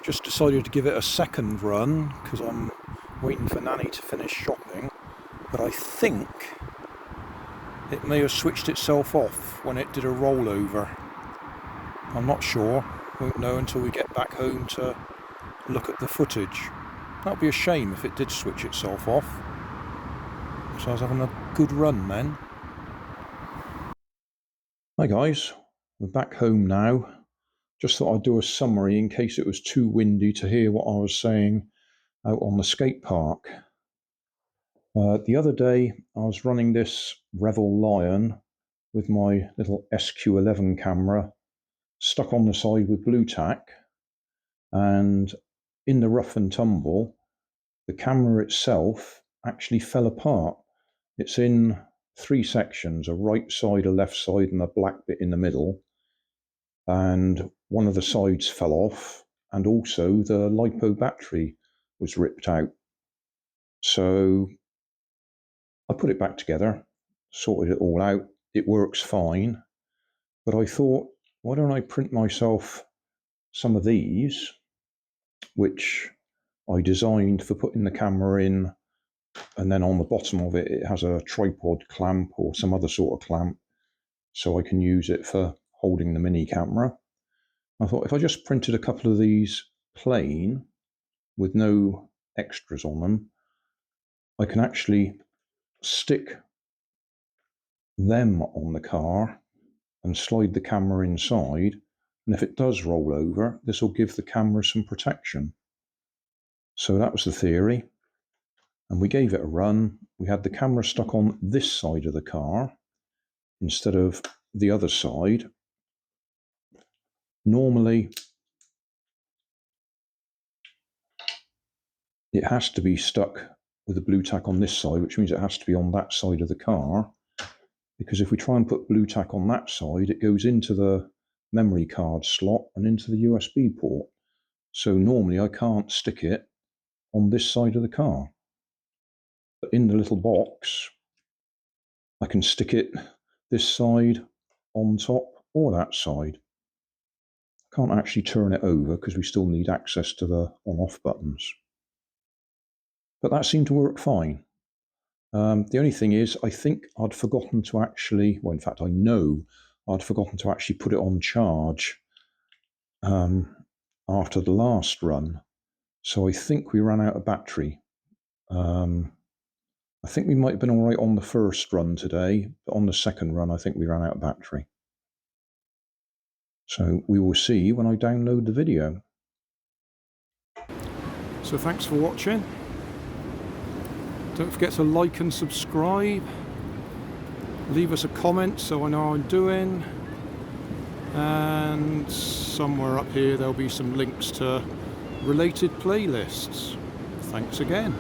just decided to give it a second run because I'm waiting for Nanny to finish shopping, but I think it may have switched itself off when it did a rollover. I'm not sure, won't know until we get back home to look at the footage. That'd be a shame if it did switch itself off. So I was having a good run then. Hi guys, we're back home now. Just thought I'd do a summary in case it was too windy to hear what I was saying out on the skate park. The other day I was running this Revell Lion with my little SQ11 camera stuck on the side with blue tack, and in the rough and tumble the camera itself actually fell apart. It's in three sections, a right side, a left side and a black bit in the middle, and one of the sides fell off, and also the LiPo battery was ripped out. So I put it back together, sorted it all out. It works fine, but I thought, why don't I print myself some of these, which I designed for putting the camera in, and then on the bottom of it, it has a tripod clamp or some other sort of clamp, so I can use it for holding the mini camera. I thought if I just printed a couple of these plain with no extras on them, I can actually stick them on the car and slide the camera inside, and if it does roll over, this will give the camera some protection. So that was the theory, and we gave it a run. We had the camera stuck on this side of the car instead of the other side. Normally it has to be stuck with the blue tack on this side, which means it has to be on that side of the car, because if we try and put blue tack on that side, it goes into the memory card slot and into the USB port. So normally I can't stick it on this side of the car. But in the little box, I can stick it this side on top or that side. I can't actually turn it over because we still need access to the on-off buttons. But that seemed to work fine. The only thing is, I think I'd forgotten to actually, well, in fact, I know I'd forgotten to actually put it on charge after the last run. So I think we ran out of battery. I think we might have been all right on the first run today, but on the second run, I think we ran out of battery. So we will see when I download the video. So thanks for watching. Don't forget to like and subscribe. Leave us a comment so I know how I'm doing. And somewhere up here there'll be some links to related playlists. Thanks again.